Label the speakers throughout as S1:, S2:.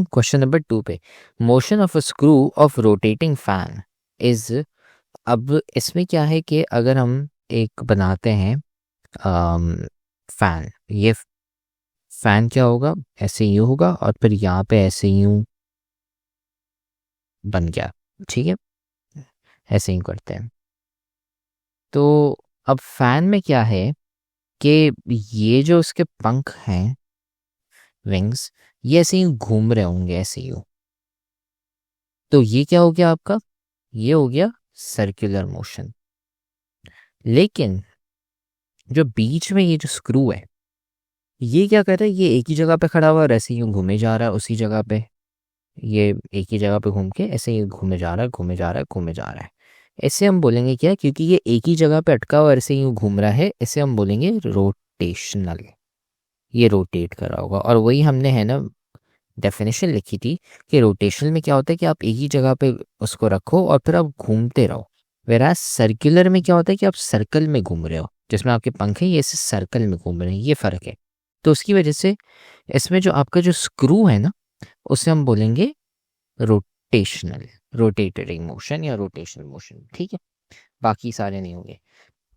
S1: Question number 2 पे, motion of a screw of rotating fan is. अब इसमें क्या है कि अगर हम एक बनाते हैं फैन, ये फैन क्या होगा, ऐसे यूं होगा और फिर यहाँ पे ऐसे यूं बन गया, ठीक है, ऐसे ही करते हैं। तो अब फैन में क्या है कि ये जो इसके पंख हैं, विंग्स, ये ऐसे ही घूम रहे होंगे ऐसे ही। तो ये क्या हो गया आपका, ये हो गया सर्कुलर मोशन। लेकिन जो बीच में ये जो स्क्रू है, ये क्या कर रहा है, ये एक ही जगह पे खड़ा हुआ और ऐसे ही घूमे जा रहा है उसी जगह पे। ये एक ही जगह पे घूम के ऐसे ही घूमे जा रहा है, घूमे जा रहा है, घूमे जा रहा है। इसे हम बोलेंगे क्या, क्योंकि ये एक ही जगह पे अटका हुआ ऐसे ही घूम रहा है, इसे हम बोलेंगे रोटेशनल। ये रोटेट कर रहा होगा। और वही हमने है ना डेफिनेशन लिखी थी कि रोटेशनल में क्या होता है कि आप एक ही जगह पे उसको रखो और फिर आप घूमते रहो। वेराज सर्कुलर में क्या होता है कि आप सर्कल में घूम रहे हो, जिसमें आपके पंख हैं ये ऐसे सर्कल में घूम रहे हैं, ये फ़र्क है। तो उसकी वजह से इसमें जो आपका जो स्क्रू है ना, उसे हम बोलेंगे रोटेशनल, रोटेटरिंग मोशन या रोटेशनल मोशन, ठीक है। बाकी सारे नहीं होंगे।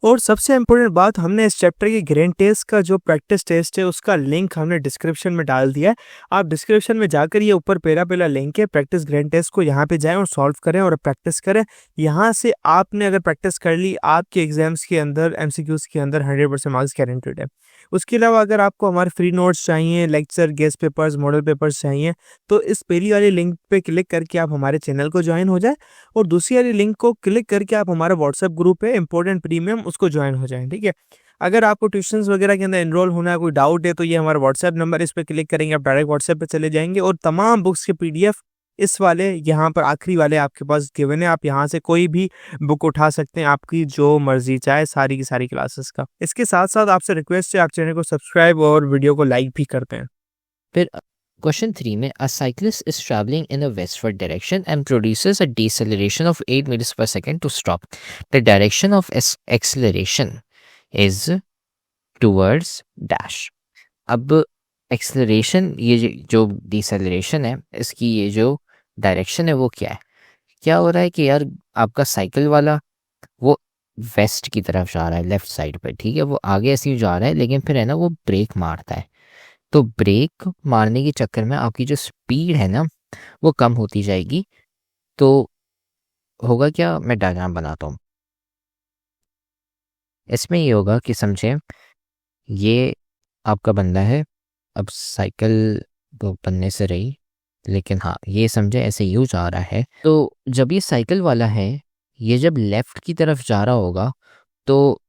S2: और सबसे इम्पोर्टेंट बात, हमने इस चैप्टर के ग्रेन टेस्ट का जो प्रैक्टिस टेस्ट है उसका लिंक हमने डिस्क्रिप्शन में डाल दिया है। आप डिस्क्रिप्शन में जाकर ये ऊपर पहला लिंक है प्रैक्टिस ग्रेन टेस्ट को, यहाँ पे जाएं और सॉल्व करें और प्रैक्टिस करें। यहाँ से आपने अगर प्रैक्टिस कर ली, आपके एग्जाम्स के अंदर एमसीक्यूज के अंदर 100% मार्क्स गारंटेड है। उसके अलावा अगर आपको हमारे फ्री नोट्स चाहिए, lecture, guest papers, model papers चाहिए, तो इस पहली वाली लिंक पे क्लिक करके आप हमारे चैनल को ज्वाइन हो जाए और दूसरी वाली लिंक को क्लिक करके आप हमारा व्हाट्सएप ग्रुप है इंपॉर्टेंट प्रीमियम, उसको ज्वाइन हो जाएं, ठीक है। अगर आपको ट्यूशंस वगैरह के अंदर एनरोल होना है, कोई डाउट है, तो ये हमारा व्हाट्सएप नंबर, इस पर क्लिक करेंगे आप डायरेक्ट व्हाट्सएप पे चले जाएंगे और तमाम बुक्स के पीडीएफ इस वाले यहाँ पर आखिरी वाले आपके पास गिवन है। आप यहाँ से कोई भी बुक उठा सकते हैं, आपकी जो मर्जी चाहे, सारी की सारी क्लासेस का। इसके साथ साथ आपसे रिक्वेस्ट है, आप चैनल को सब्सक्राइब और वीडियो को लाइक भी करते हैं।
S1: फिर क्वेश्चन 3 में, a cyclist is travelling in a westward direction and produces a deceleration of 8 metres per second to stop. The direction of acceleration is towards dash. अब एक्सेलरेशन, ये जो डिसेलरेशन है, इसकी ये जो डायरेक्शन है वो क्या है। क्या हो रहा है कि यार आपका साइकिल वाला वो वेस्ट की तरफ जा रहा है, लेफ्ट साइड पर, ठीक है, वो आगे ऐसे ही जा रहा है, लेकिन फिर है ना वो ब्रेक मारता है। तो ब्रेक मारने के चक्कर में आपकी जो स्पीड है ना वो कम होती जाएगी। तो होगा क्या, मैं डायग्राम बनाता हूँ। इसमें ये होगा कि समझे, ये आपका बंदा है, अब साइकिल तो बनने से रही, लेकिन हाँ ये समझे ऐसे यूँ जा रहा है। तो जब ये साइकिल वाला है, ये जब लेफ्ट की तरफ जा रहा होगा तो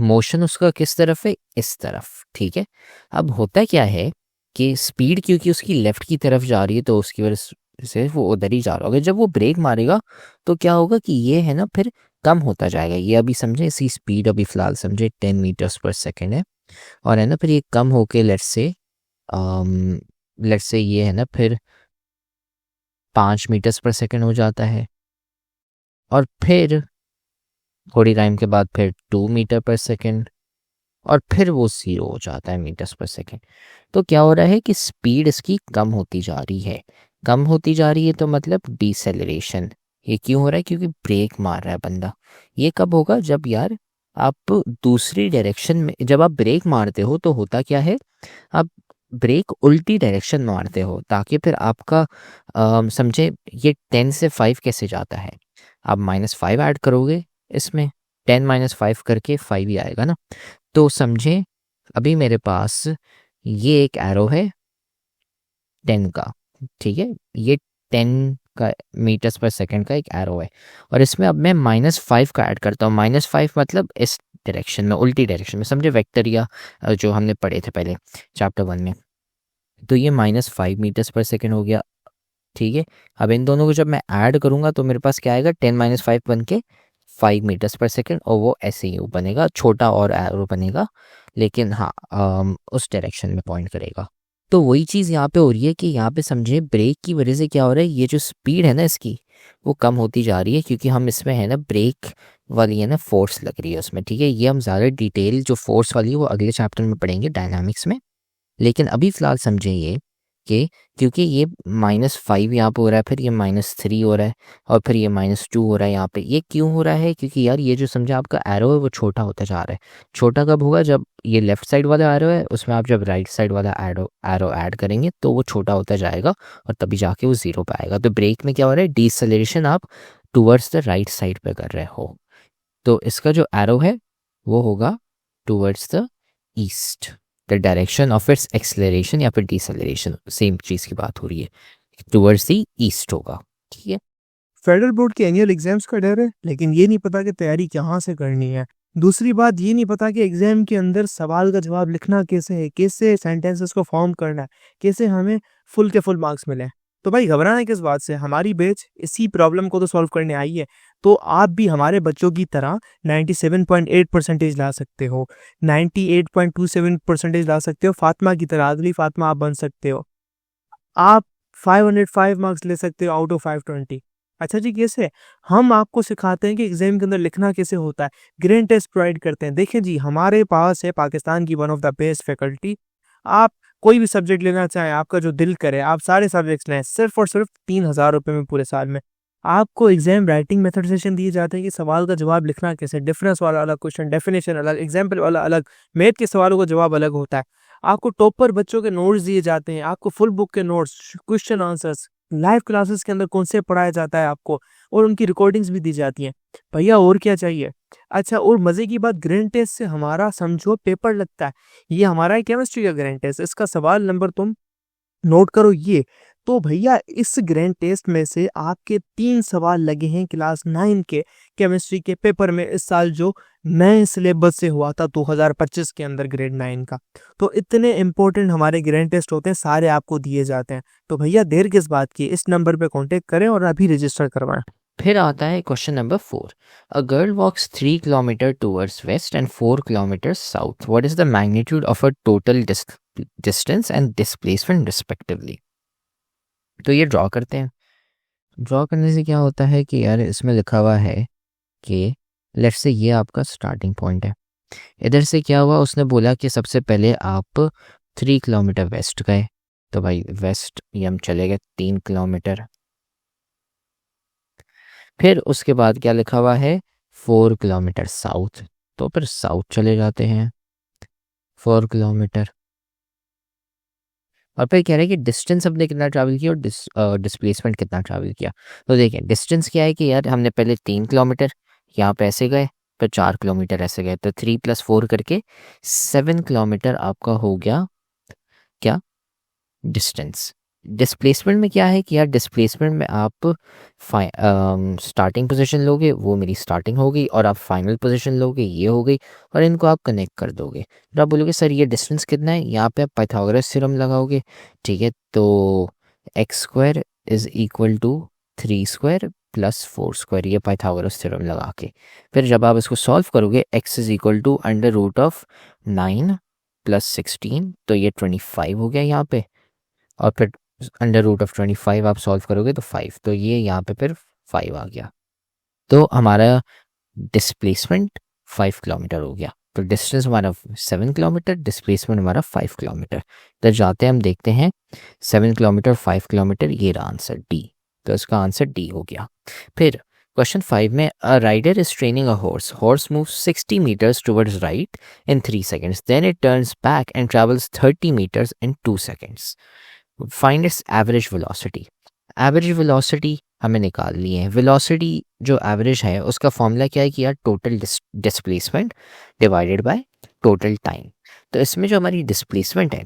S1: मोशन उसका किस तरफ है, इस तरफ, ठीक है। अब होता क्या है कि स्पीड क्योंकि उसकी लेफ्ट की तरफ जा रही है तो उसकी वजह से वो उधर ही जा रहा होगा। जब वो ब्रेक मारेगा तो क्या होगा कि ये है ना फिर कम होता जाएगा। ये अभी समझे, इसी स्पीड अभी फ़िलहाल समझे 10 मीटर्स पर सेकेंड है, और है ना फिर ये कम होके लेट्स से ये है ना फिर 5 मीटर्स पर सेकेंड हो जाता है, और फिर थोड़ी टाइम के बाद फिर 2 मीटर पर सेकेंड, और फिर वो 0 हो जाता है मीटर्स पर सेकेंड। तो क्या हो रहा है कि स्पीड इसकी कम होती जा रही है। कम होती जा रही है तो मतलब डिसेलरेशन। ये क्यों हो रहा है, क्योंकि ब्रेक मार रहा है बंदा। ये कब होगा, जब यार आप दूसरी डायरेक्शन में, जब आप ब्रेक मारते हो तो होता क्या है, आप ब्रेक उल्टी डायरेक्शन में मारते हो, ताकि फिर आपका समझे ये 10 से 5 कैसे जाता है। आप -5 ऐड करोगे इसमें, 10 -5 करके 5 ही आएगा ना। तो समझे अभी मेरे पास ये एक एरो है 10 का, ठीक है, ये 10 का मीटर्स पर सेकंड का एक एरो है, और इसमें अब मैं -5 का ऐड करता हूँ। -5 मतलब इस डायरेक्शन में, उल्टी डायरेक्शन में, समझे वेक्टर या जो हमने पढ़े थे पहले चैप्टर 1 में। तो ये -5 मीटर्स पर सेकंड हो गया, ठीक है। अब इन दोनों को जब मैं ऐड करूँगा तो मेरे पास क्या आएगा, 10 - 5 बन के 5 मीटर्स पर सेकंड, और वो ऐसे ही बनेगा, छोटा और एरो बनेगा, लेकिन हाँ उस डायरेक्शन में पॉइंट करेगा। तो वही चीज़ यहाँ पे हो रही है कि यहाँ पे समझे ब्रेक की वजह से क्या हो रहा है, ये जो स्पीड है ना इसकी वो कम होती जा रही है, क्योंकि हम इसमें है ना ब्रेक वाली है ना फोर्स लग रही है उसमें, ठीक है। ये हम ज़्यादा डिटेल जो फोर्स वाली है वो अगले चैप्टर में पढ़ेंगे डायनामिक्स में, लेकिन अभी फ़िलहाल समझे ये कि क्योंकि ये -5 यहाँ पे हो रहा है, फिर ये -3 हो रहा है, और फिर ये -2 हो रहा है यहाँ पे। ये क्यों हो रहा है? क्योंकि यार ये जो समझा आपका एरो है वो छोटा होता जा रहा है। छोटा कब होगा? जब ये लेफ्ट साइड वाला एरो है उसमें आप जब राइट साइड वाला एरो ऐड करेंगे तो वो छोटा होता जाएगा और तभी जाके वो 0 पे आएगा। तो ब्रेक में क्या हो रहा है? डिसलेरेशन आप टूवर्ड्स द राइट साइड पे कर रहे हो, तो इसका जो एरो है वो होगा towards the east, the direction of its acceleration या फिर डिसलेरेशन, सेम चीज़ की बात हो रही है, टूवर्ड्स द ईस्ट होगा। ठीक है।
S2: फेडरल बोर्ड के एनुअल एग्जाम्स का डर है, लेकिन ये नहीं पता कि तैयारी कहाँ से करनी है। दूसरी बात ये नहीं पता कि एग्जाम के अंदर सवाल का जवाब लिखना कैसे है, कैसे सेंटेंसेस को फॉर्म करना है, कैसे हमें फुल के फुल मार्क्स मिले। तो भाई घबराना किस बात से, हमारी बैच इसी प्रॉब्लम को तो सॉल्व करने आई है। तो आप भी हमारे बच्चों की तरह 97.8% ला सकते हो, 98.27% ला सकते हो, फातिमा की तरह, आदली फातिमा आप बन सकते हो। आप 505 मार्क्स ले सकते हो आउट ऑफ 520। अच्छा जी, कैसे? हम आपको सिखाते हैं कि एग्जाम के अंदर लिखना कैसे होता है, ग्रेड टेस्ट प्रोवाइड करते हैं। देखिए जी, हमारे पास है पाकिस्तान की one of the best faculty. आप कोई भी सब्जेक्ट लेना चाहें, आपका जो दिल करे, आप सारे सब्जेक्ट्स लें, सिर्फ और सिर्फ 3,000 रुपये में पूरे साल में। आपको एग्जाम राइटिंग मेथड सेशन दिए जाते हैं कि सवाल का जवाब लिखना कैसे, डिफरेंस वाला अलग क्वेश्चन, डेफिनेशन अलग, एग्जाम्पल वाला अलग, मैथ के सवालों का जवाब अलग होता है। आपको टॉपर बच्चों के नोट्स दिए जाते हैं, आपको फुल बुक के notes, question answers, live classes के अंदर कौन से पढ़ाया जाता है आपको, और उनकी रिकॉर्डिंग्स भी दी जाती हैं। भैया और क्या चाहिए? अच्छा, और मजे की बात, ग्रैंड टेस्ट से हमारा समझो पेपर लगता है। ये हमारा है केमिस्ट्री का ग्रैंड टेस्ट, इसका सवाल नंबर तुम नोट करो ये। तो भैया इस ग्रैंड टेस्ट में से आपके 3 सवाल लगे हैं क्लास 9 के केमिस्ट्री के पेपर में इस साल, जो नए सिलेबस से हुआ था 2025 के अंदर ग्रेड 9 का। तो इतने इंपॉर्टेंट हमारे ग्रैंड टेस्ट होते हैं, सारे आपको दिए जाते हैं। तो भैया देर किस बात की, इस नंबर पे कांटेक्ट करें और अभी रजिस्टर करवाएं।
S1: फिर आता है question number 4। A girl walks 3 kilometre towards west and 4 kilometre south, what is the magnitude of a total distance and displacement respectively. तो ये ड्रॉ करते हैं। ड्रॉ करने से क्या होता है कि यार इसमें लिखा हुआ है कि लेट्स से ये आपका स्टार्टिंग पॉइंट है। इधर से क्या हुआ, उसने बोला कि सबसे पहले आप 3 किलोमीटर वेस्ट गए, तो भाई वेस्ट ये हम चले गए 3 किलोमीटर। फिर उसके बाद क्या लिखा हुआ है, 4 किलोमीटर साउथ, तो फिर साउथ चले जाते हैं 4 किलोमीटर। और फिर कह रहे हैं कि डिस्टेंस हमने कितना ट्रैवल किया और डिस्प्लेसमेंट कितना ट्रैवल किया। तो देखिए डिस्टेंस क्या है कि यार हमने पहले 3 किलोमीटर यहाँ पे ऐसे गए, फिर 4 किलोमीटर ऐसे गए, तो 3 + 4 करके 7 किलोमीटर आपका हो गया क्या, डिस्टेंस। डिस्प्लेसमेंट में क्या है कि यार डिस्प्लेसमेंट में आप स्टार्टिंग पोजीशन लोगे, वो मेरी स्टार्टिंग हो गई, और आप फाइनल पोजीशन लोगे, ये हो गई, और इनको आप कनेक्ट कर दोगे। तो आप बोलोगे सर ये डिस्टेंस कितना है, यहाँ पे आप पाइथागोरस थ्योरम लगाओगे। ठीक है, तो x² इज इक्वल टू 3² + 4², ये पाइथागोरस थ्योरम लगा के फिर जब आप इसको सॉल्व करोगे, x इज इक्वल टू √9 + 16, तो ये 25 हो गया यहाँ पे, और फिर √25 आप सॉल्व करोगे तो 5, तो ये यहाँ पे फिर 5 आ गया। तो हमारा डिस्प्लेसमेंट 5 किलोमीटर हो गया। तो डिस्टेंस हमारा 7 किलोमीटर, डिस्प्लेसमेंट हमारा 5 किलोमीटर। तो जाते हैं हम देखते हैं 7 किलोमीटर 5 किलोमीटर, ये रहा आंसर डी। तो इसका आंसर डी हो गया। फिर क्वेश्चन 5 में a rider is training a horse moves 60 meters towards right in 3 seconds, then it turns back and travels 30 meters in 2 seconds. Find its average velocity. Average velocity हमें निकालनी है। Velocity जो average है उसका फॉर्मूला क्या है कि यार total displacement divided by total time. तो इसमें जो हमारी डिस्प्लेसमेंट है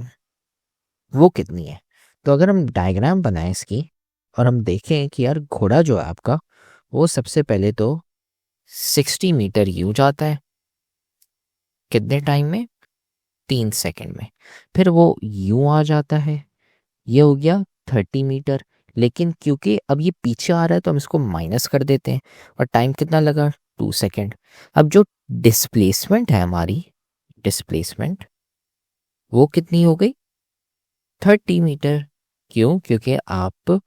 S1: वो कितनी है, तो अगर हम डायग्राम बनाएं इसकी और हम देखें कि यार घोड़ा जो है आपका, वो सबसे पहले तो 60 मीटर यूँ जाता है, कितने टाइम में, 3 सेकंड में। फिर वो यूँ आ जाता है, ये हो गया 30 मीटर। लेकिन क्योंकि अब ये पीछे आ रहा है तो हम इसको माइनस कर देते हैं, और टाइम कितना लगा, 2 सेकंड। अब जो डिस्प्लेसमेंट है हमारी, डिस्प्लेसमेंट वो कितनी हो गई, 30 मीटर। क्यों? क्योंकि आप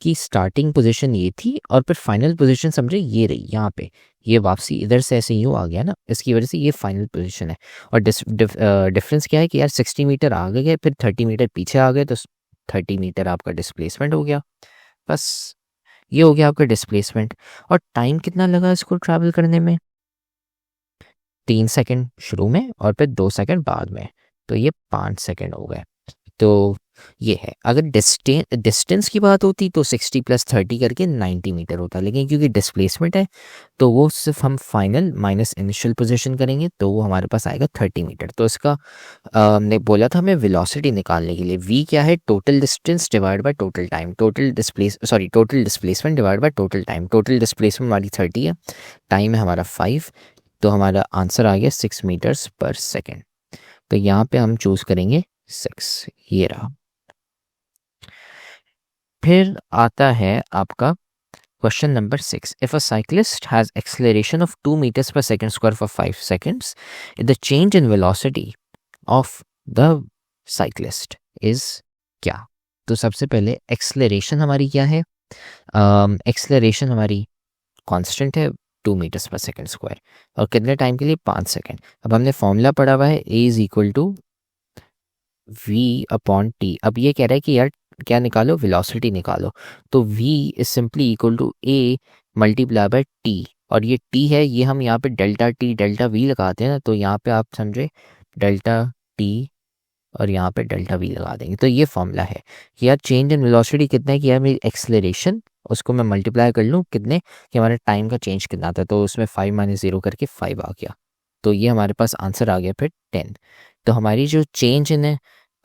S1: की स्टार्टिंग पोजीशन ये थी और फिर फाइनल पोजीशन समझे ये रही यहाँ पे, ये वापसी इधर से ऐसे यूँ आ गया ना, इसकी वजह से ये फाइनल पोजीशन है। और डिफरेंस क्या है कि यार 60 मीटर आगे गए, फिर 30 मीटर पीछे आ गए, तो 30 मीटर आपका डिस्प्लेसमेंट हो गया। बस ये हो गया आपका डिस्प्लेसमेंट। और टाइम कितना लगा इसको ट्रैवल करने में? 3 सेकंड शुरू में और फिर 2 सेकंड बाद में, तो ये 5 सेकंड हो गए। तो ये है। अगर डिस्टेंस की बात होती तो 60 + 30 करके 90 मीटर होता, लेकिन क्योंकि डिस्प्लेसमेंट है तो वो सिर्फ हम फाइनल माइनस इनिशियल पोजीशन करेंगे तो वो हमारे पास आएगा 30 मीटर। तो इसका हमने बोला था हमें वेलोसिटी निकालने के लिए v क्या है? Total distance divide by total time, total displacement divide by total time. Total displacement हमारी 30 है, टाइम है हमारा 5, तो हमारा आंसर आ गया 6 मीटर्स पर सेकेंड। तो यहाँ पे हम चूज करेंगे 6, ये रहा। फिर आता है आपका question number 6। If a cyclist has acceleration of 2 metres per second square for 5 seconds, the change in velocity of the cyclist is क्या? तो सबसे पहले एक्सेलरेशन हमारी क्या है? एक्सेलरेशन हमारी कांस्टेंट है 2 मीटर्स पर सेकेंड स्क्वायर, और कितने टाइम के लिए? 5 सेकेंड। अब हमने फॉर्मूला पढ़ा हुआ है a is equal to v/t। अब ये कह रहा है कि यार क्या निकालो? वेलोसिटी निकालो। तो v is simply equal to a multiply by t, और ये t है, ये हम यहाँ पे डेल्टा t डेल्टा v लगाते हैं ना, तो यहाँ पे आप समझे डेल्टा t और यहाँ पे डेल्टा v लगा देंगे। तो ये फॉर्मूला है कि यार चेंज इन वेलोसिटी कितना है कि यार मेरी एक्सेलरेशन, उसको मैं मल्टीप्लाई कर लूँ कितने कि हमारे टाइम का चेंज कितना था, तो उसमें 5 - 0 करके 5 आ गया। तो ये हमारे पास आंसर आ गया फिर 10। तो हमारी जो change in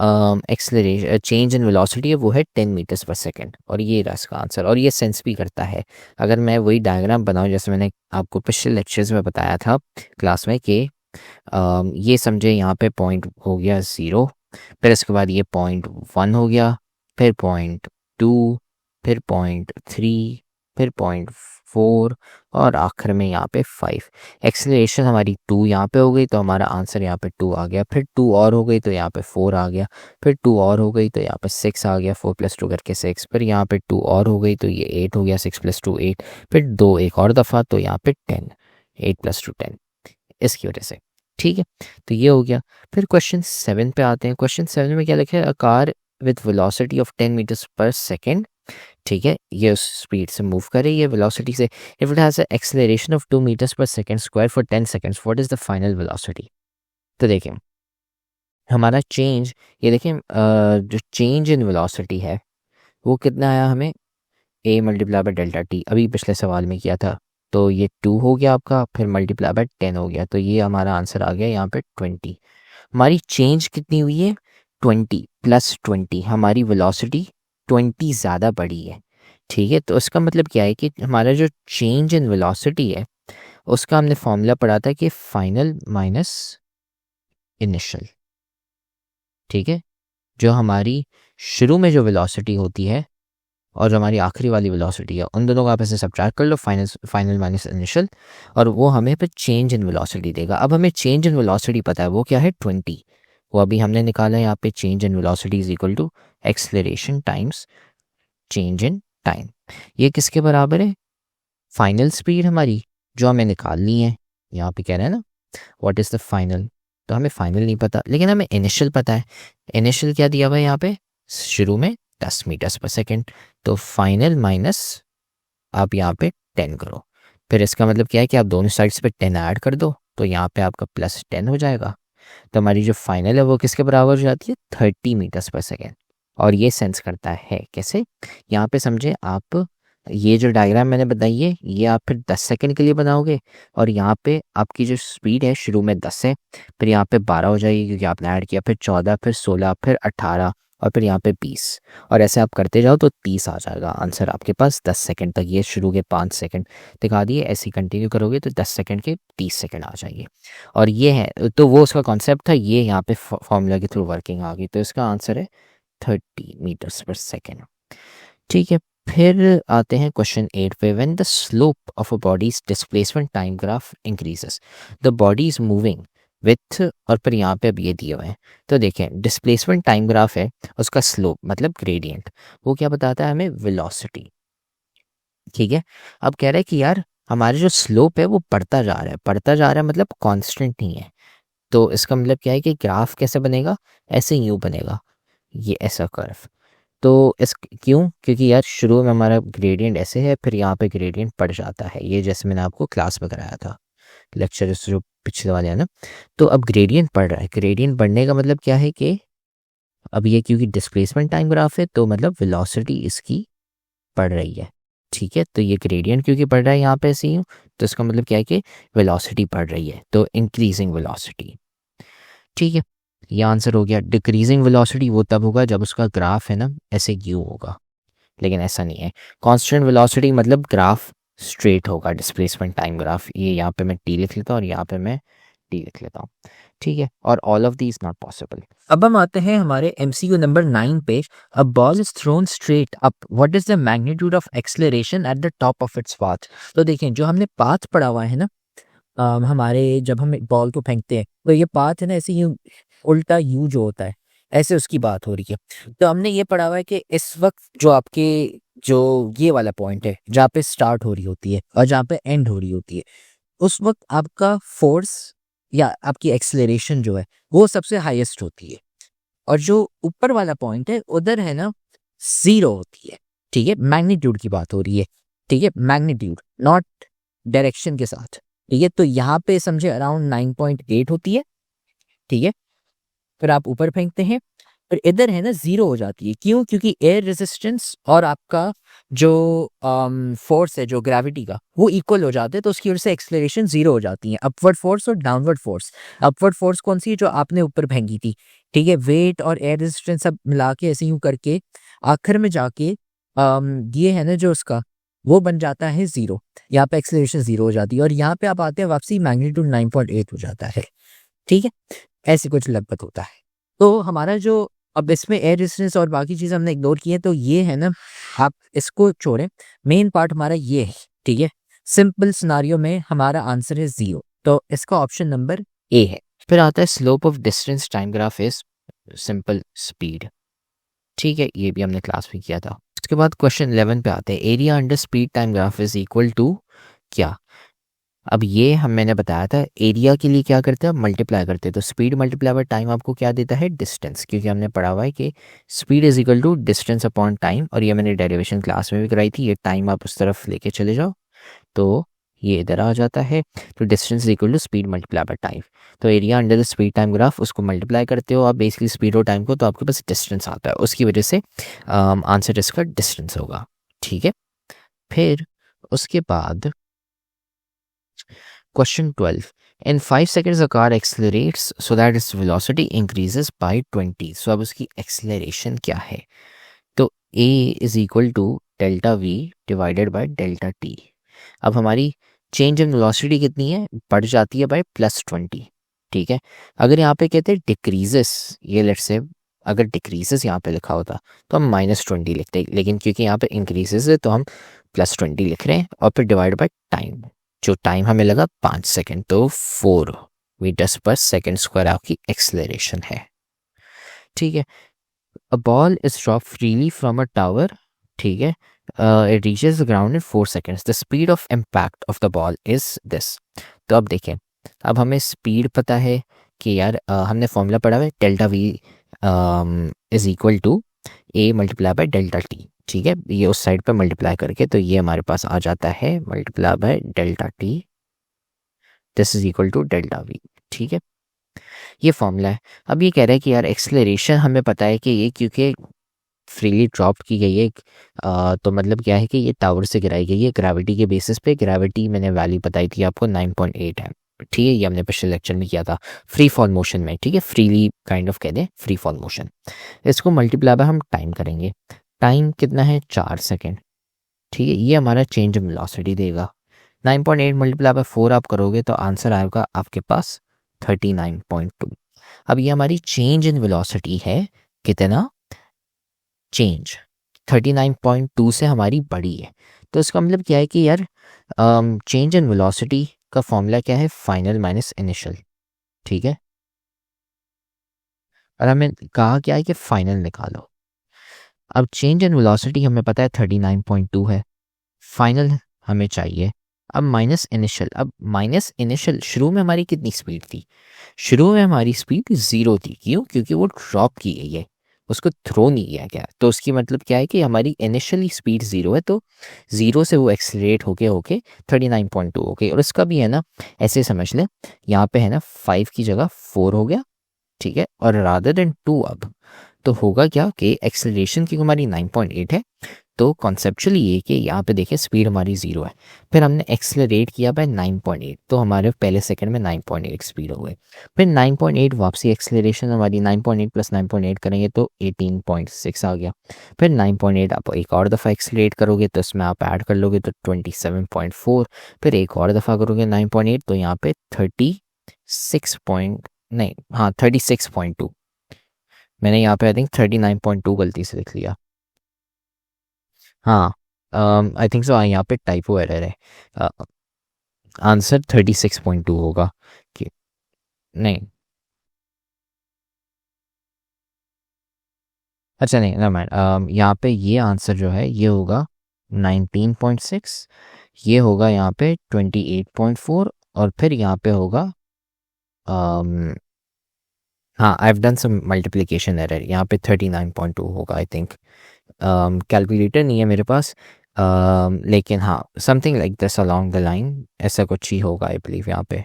S1: acceleration change in velocity है वो है 10 मीटर्स पर सेकेंड, और ये रहा इसका आंसर। और ये सेंस भी करता है। अगर मैं वही डायग्राम बनाऊँ जैसे मैंने आपको पिछले लेक्चर्स में बताया था क्लास में कि ये समझे यहाँ पे पॉइंट हो गया 0, फिर इसके बाद ये पॉइंट 1 हो गया, फिर पॉइंट 2, फिर पॉइंट 3, फिर पॉइंट 4, और आखिर में यहाँ पे 5। एक्सेलरेशन हमारी 2 यहाँ पे हो गई तो हमारा आंसर यहाँ पे 2 आ गया, फिर 2 और हो गई तो यहाँ पे 4 आ गया, फिर 2 और हो गई तो यहाँ पे 6 आ गया, 4 + 2 करके 6, फिर यहाँ पे 2 और हो गई तो ये 8 हो गया, 6 + 2 8, फिर 2 एक और दफ़ा तो यहाँ पे 10, 8 + 2 10, इसकी वजह से। ठीक है, तो ये हो गया। फिर क्वेश्चन 7 पे आते हैं। क्वेश्चन 7 में क्या लिखा है? A car with velocity of 10 metres per second, ठीक है, ये उस स्पीड से मूव कर रही है वेलोसिटी से। If it has acceleration of 2 metres per second square for 10 seconds, what is the final velocity? तो देखें हमारा चेंज, ये देखें जो चेंज इन वेलोसिटी है वो कितना आया हमें? a multiply by delta t, अभी पिछले सवाल में किया था। तो ये 2 हो गया आपका, फिर मल्टीप्लाई बाय 10 हो गया, तो ये हमारा आंसर आ गया यहाँ पे 20। हमारी चेंज कितनी हुई है? 20 + 20, हमारी वेलोसिटी 20 ज़्यादा बढ़ी है। ठीक है, तो इसका मतलब क्या है कि हमारा जो चेंज इन वेलोसिटी है उसका हमने फॉर्मूला पढ़ा था कि फाइनल माइनस इनिशियल। ठीक है, जो हमारी शुरू में जो वेलोसिटी होती है और जो हमारी आखिरी वाली वेलोसिटी है, उन दोनों को आप ऐसे सब्ट्रैक्ट कर लो, फाइनल माइनस इनिशियल, और वो हमें फिर चेंज इन वेलोसिटी देगा। अब हमें चेंज इन वेलोसिटी पता है, वो क्या है? 20। वो अभी हमने निकाला है यहाँ पे। Change in velocity is equal to acceleration times change in time. ये किसके बराबर है? फाइनल स्पीड हमारी जो हमें निकालनी है। यहाँ पे कह रहा है ना व्हाट इज़ द फाइनल, तो हमें फाइनल नहीं पता, लेकिन हमें इनिशियल पता है। इनिशियल क्या दिया हुआ है यहाँ पे? शुरू में 10 मीटर्स पर सेकेंड, तो फाइनल माइनस आप यहाँ पे 10 करो, फिर इसका मतलब क्या है कि आप दोनों साइड्स पे 10 ऐड कर दो, तो यहाँ पे आपका +10 हो जाएगा। तो हमारी जो फाइनल है वो किसके बराबर हो जाती है? 30 मीटर्स पर सेकेंड। और ये सेंस करता है कैसे? यहाँ पे समझे आप, ये जो डायग्राम मैंने बताई है ये आप फिर 10 सेकंड के लिए बनाओगे, और यहाँ पे आपकी जो स्पीड है शुरू में 10 है, फिर यहाँ पे 12 हो जाएगी क्योंकि आपने ऐड किया, फिर 14, फिर 16, फिर 18, और फिर यहाँ पे 20, और ऐसे आप करते जाओ तो 30 आ जाएगा आंसर आपके पास 10 सेकंड तक। ये शुरू के 5 सेकंड दिखा दिए, ऐसे ही कंटिन्यू करोगे तो 10 सेकंड के 30 सेकंड आ जाएंगे। और ये है, तो वो उसका कॉन्सेप्ट था, ये यहाँ पे फॉर्मूला के थ्रू वर्किंग आ गई, तो इसका आंसर है 30 मीटर्स पर सेकेंड। ठीक है, फिर आते हैं क्वेश्चन 8 पे। When the slope of a bodies displacement time graph increases, the body is moving with, और फिर यहाँ पे अब ये दिए हुए हैं। तो देखें डिस्प्लेसमेंट टाइम ग्राफ है, उसका स्लोप मतलब ग्रेडियंट, वो क्या बताता है हमें? वेलोसिटी। ठीक है, अब कह रहा है कि यार हमारा जो स्लोप है वो बढ़ता जा रहा है, बढ़ता जा रहा है मतलब कांस्टेंट नहीं है। तो इसका मतलब क्या है कि ग्राफ कैसे बनेगा? ऐसे यूँ बनेगा, ये ऐसा कर्व। तो इस क्यों, क्योंकि यार शुरू में हमारा ग्रेडियंट ऐसे है, फिर यहाँ पे ग्रेडियंट बढ़ जाता है, ये जैसे मैंने आपको क्लास में कराया था, लेक्चर जो पिछले वाले है ना। तो अब ग्रेडियंट बढ़ रहा है, ग्रेडियंट बढ़ने का मतलब क्या है कि अब ये क्योंकि डिस्प्लेसमेंट टाइम ग्राफ है तो मतलब वेलोसिटी इसकी बढ़ रही है, ठीक है। तो ये ग्रेडियंट क्योंकि बढ़ रहा है यहाँ पे ऐसे ही, तो इसका मतलब क्या है कि वेलोसिटी बढ़ रही है, तो इंक्रीजिंग वेलोसिटी, ठीक है। ये आंसर हो गया। डिक्रीजिंग वेलोसिटी वो तब होगा जब उसका ग्राफ है ना ऐसे यू होगा, लेकिन ऐसा नहीं है। कांस्टेंट वेलोसिटी मतलब ग्राफ स्ट्रेट होगा, डिस्प्लेसमेंट टाइम ग्राफ। ये यहाँ पे मैं टी लिख लेता हूँ और यहाँ पे मैं टी लिख लेता हूँ, ठीक है। और all of these not possible. अब हम आते हैं हमारे MCQ नंबर 9 पे। A ball is throne straight up, what is the magnitude of acceleration at the top of its path. तो देखें जो हमने पाथ पढ़ा हुआ है ना, हमारे जब हम बॉल को फेंकते हैं तो ये पाथ है ना ऐसे ही उल्टा यू जो होता है ऐसे उसकी बात हो रही है। तो हमने ये पढ़ा हुआ है कि इस वक्त जो आपके जो ये वाला पॉइंट है जहाँ पे स्टार्ट हो रही होती है और जहाँ पे एंड हो रही होती है, उस वक्त आपका फोर्स या आपकी एक्सेलरेशन जो है वो सबसे हाईएस्ट होती है। और जो ऊपर वाला पॉइंट है उधर है ना जीरो होती है, ठीक है। मैग्नीट्यूड की बात हो रही है, ठीक है, मैग्नीट्यूड नॉट डायरेक्शन के साथ, ठीक है। तो यहाँ पे समझे अराउंड 9.8 होती है, ठीक है। फिर आप ऊपर फेंकते हैं, फिर इधर है ना जीरो हो जाती है। क्यों? क्योंकि एयर रेजिस्टेंस और आपका जो फोर्स है जो ग्रेविटी का वो इक्वल हो जाते हैं, तो उसकी वजह से एक्सेलरेशन जीरो हो जाती है। अपवर्ड फोर्स और डाउनवर्ड फोर्स। अपवर्ड फोर्स कौन सी है? जो आपने ऊपर फेंकी थी, ठीक है। वेट और एयर रेजिस्टेंस सब मिला के ऐसे यूं करके आखिर में जाके ये है ना जो उसका वो बन जाता है जीरो। यहाँ पे एक्सेलरेशन जीरो हो जाती है और यहाँ पे आप आते हैं वापसी मैग्नीट्यूड 9.8 हो जाता है, ठीक है। ऐसे कुछ लगभग होता है। तो हमारा जो अब इसमें एयर रेजिस्टेंस और बाकी चीज़ हमने इग्नोर की है, तो ये है ना आप इसको छोड़ें, मेन पार्ट हमारा ये है, ठीक है। सिंपल सिनारियो में हमारा आंसर है 0, तो इसका ऑप्शन नंबर ए है। फिर आता है slope of distance time graph is simple speed, ठीक है। ये भी हमने क्लास में किया था। उसके बाद क्वेश्चन 11 पे आते हैं। Area under speed time graph is equal to क्या। अब ये मैंने बताया था एरिया के लिए क्या करते हैं, मल्टीप्लाई करते हैं। तो स्पीड मल्टीप्लाई बाय टाइम आपको क्या देता है, डिस्टेंस, क्योंकि हमने पढ़ा हुआ है कि speed is equal to distance upon time. और ये मैंने डेरिवेशन क्लास में भी कराई थी। ये टाइम आप उस तरफ लेके चले जाओ तो ये इधर आ जाता है। तो distance is equal to speed multiply by time. तो area under the speed time graph, उसको मल्टीप्लाई करते हो आप बेसिकली स्पीड और टाइम को, तो आपके पास डिस्टेंस आता है। उसकी वजह से आंसर इसका डिस्टेंस होगा, ठीक है। फिर उसके बाद Question 12. In 5 seconds, a car accelerates so that its velocity increases by 20. So अब उसकी acceleration क्या है? तो A is equal to delta V divided by delta T. अब हमारी change in velocity कितनी है? बढ़ जाती है by +20, ठीक है। अगर यहाँ पे कहते हैं decreases, ये let's say अगर decreases यहाँ पे लिखा होता तो हम -20 लिखते, लेकिन क्योंकि यहाँ पे increases है तो हम +20 लिख रहे हैं। और फिर डिवाइड बाय टाइम, जो टाइम हमें लगा 5 सेकेंड, तो 4 मीटर्स पर सेकेंड स्क्वायर आपकी एक्सेलरेशन है, ठीक है। A ball is drop freely from a tower, ठीक है। It reaches the ground in 4 seconds. The speed of impact of the ball is this. तो अब देखें, अब हमें स्पीड पता है कि यार हमने फॉर्मूला पढ़ा है delta v is equal to a multiply by delta t, ठीक है। ये उस साइड पर मल्टीप्लाई करके तो ये हमारे पास आ जाता है multiply by delta t, this is equal to delta v, ठीक है। ये फॉर्मूला है। अब ये कह रहा है कि यार एक्सेलरेशन हमें पता है कि ये क्योंकि फ्रीली ड्रॉप की गई है, तो मतलब क्या है कि ये टावर से गिराई गई है ग्रेविटी के बेसिस पे। ग्रेविटी मैंने वैल्यू बताई थी आपको 9.8 है, ठीक है। ये हमने पिछले लेक्चर में किया था फ्री फॉल मोशन में, ठीक है। फ्रीली काइंड ऑफ कह दें फ्री फॉल मोशन। इसको मल्टीप्लाई बाय हम टाइम करेंगे। टाइम कितना है, 4 सेकेंड, ठीक है। ये हमारा चेंज इन वेलोसिटी देगा। 9.8 मल्टीप्लाई बाय 4 आप करोगे तो आंसर आएगा आपके पास 39.2। अब ये हमारी चेंज इन वेलोसिटी है, कितना चेंज 39.2 से हमारी बड़ी है। तो इसका मतलब क्या है कि यार चेंज इन वेलोसिटी का फॉर्मूला क्या है, फाइनल माइनस इनिशियल, ठीक है। और हमें कहा क्या है कि फाइनल निकालो। अब चेंज इन वेलोसिटी हमें पता है 39.2 है, फाइनल हमें चाहिए अब माइनस इनिशियल। अब माइनस इनिशियल, शुरू में हमारी कितनी स्पीड थी, शुरू में हमारी स्पीड 0 थी। क्यों? क्योंकि वो ड्रॉप की गई है, उसको थ्रो नहीं किया गया। तो उसकी मतलब क्या है कि हमारी इनिशियली स्पीड 0 है, तो 0 से वो एक्सेलरेट होके होके 39.2 हो गई। और उसका भी है ना ऐसे समझ लें, यहाँ पे है ना 5 की जगह 4 हो गया, ठीक है। और रादर देन 2 अब तो होगा क्या कि एक्सेलरेशन की हमारी 9.8 है, तो कॉन्सेप्चुअली ये कि यहाँ पे देखें स्पीड हमारी 0 है, फिर हमने एक्सेलरेट किया बाय 9.8, तो हमारे पहले सेकंड में 9.8 स्पीड हो गई। फिर 9.8 वापसी एक्सेलरेशन हमारी 9.8 प्लस 9.8 करेंगे तो 18.6 आ गया। फिर 9.8 आप एक और दफ़ा एक्सेलरेट करोगे तो इसमें आप ऐड कर लोगे तो 27.4। फिर एक और दफ़ा करोगे 9.8 तो यहाँ पे 36.2। मैंने यहाँ पे आई थिंक 39.2 गलती से लिख लिया। हाँ, आई थिंक सो यहाँ पे टाइपो एरर है। आंसर 36.2 होगा कि नहीं। अच्छा नहीं ना मैम, यहाँ पे ये आंसर जो है ये होगा 19.6, ये होगा यहाँ पे 28.4, और फिर यहाँ पे होगा हाँ I have done some multiplication error, यहाँ पे 39.2 होगा आई थिंक। कैलकुलेटर नहीं है मेरे पास, लेकिन हाँ something like this along the line ऐसा कुछ ही होगा आई बिलीव यहाँ पे।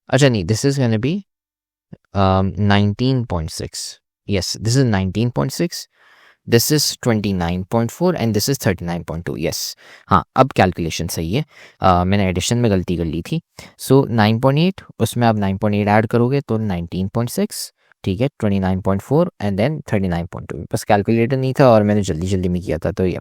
S1: अच्छा नहीं, this is gonna be 19.6, yes this is 19.6, this is 29.4 and this is 39.2, yes. हाँ अब कैलकुलेशन सही है, मैंने एडिशन में गलती कर ली थी। सो 9.8 उसमें आप 9.8 ऐड करोगे तो 19.6, ठीक है, 29.4 एंड देन 39.2। बस कैलकुलेटर नहीं था और मैंने जल्दी जल्दी में किया था, तो ये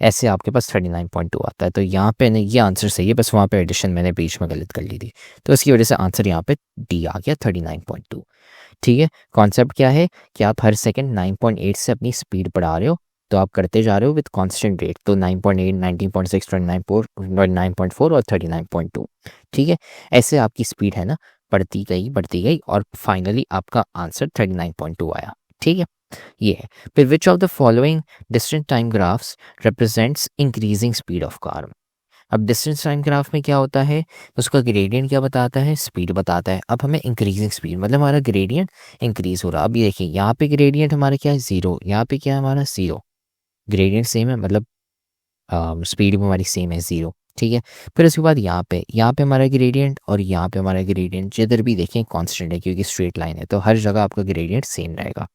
S1: ऐसे आपके पास 39.2 आता है। तो यहाँ पे नहीं, ये आंसर सही है, बस वहाँ पे एडिशन मैंने बीच में गलत कर ली थी, तो इसकी वजह से आंसर यहाँ पे डी आ गया 39.2। ठीक है, कॉन्सेप्ट क्या है कि आप हर सेकंड 9.8 से अपनी स्पीड बढ़ा रहे हो, तो आप करते जा रहे हो विद कांस्टेंट रेट, तो 9.8, 19.6, 29.4 और 39.2, ठीक है। ऐसे आपकी स्पीड है ना बढ़ती गई और फाइनली आपका आंसर 39.2 आया, ठीक है। ये है। फिर which of the following distance time graphs represents increasing speed of car. अब डिस्टेंस टाइम ग्राफ में क्या होता है, उसका ग्रेडियंट क्या बताता है, स्पीड बताता है। अब हमें इंक्रीजिंग स्पीड मतलब हमारा ग्रेडियंट इंक्रीज हो रहा। अब ये देखिए यहाँ पे ग्रेडियंट हमारा क्या है 0, यहाँ पे क्या है हमारा 0, ग्रेडियंट सेम है, मतलब स्पीड भी हमारी सेम है 0, ठीक है। फिर उसके बाद यहाँ पे हमारा ग्रेडियंट और यहाँ पे हमारा ग्रेडियंट जिधर भी देखें कांस्टेंट है क्योंकि स्ट्रेट लाइन है, तो हर जगह आपका ग्रेडियंट सेम रहेगा।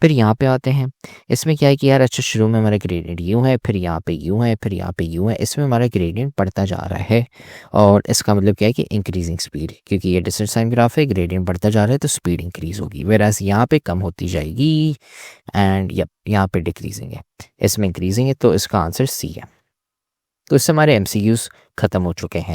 S1: फिर यहाँ पे आते हैं, इसमें क्या है कि यार अच्छा शुरू में हमारा ग्रेडियंट यूँ है, फिर यहाँ पे यूँ है, फिर यहाँ पे यूँ है, इसमें हमारा ग्रेडियंट बढ़ता जा रहा है। और इसका मतलब क्या है कि इंक्रीजिंग स्पीड, क्योंकि ये डिस्टेंस टाइम ग्राफ है, ग्रेडियंट बढ़ता जा रहा है तो स्पीड इंक्रीज होगी, वेराज यहाँ पे कम होती जाएगी एंड यहाँ पे डिक्रीजिंग है, इसमें इंक्रीजिंग है, तो इसका आंसर सी है। तो इससे हमारे MCQs ख़त्म हो चुके हैं।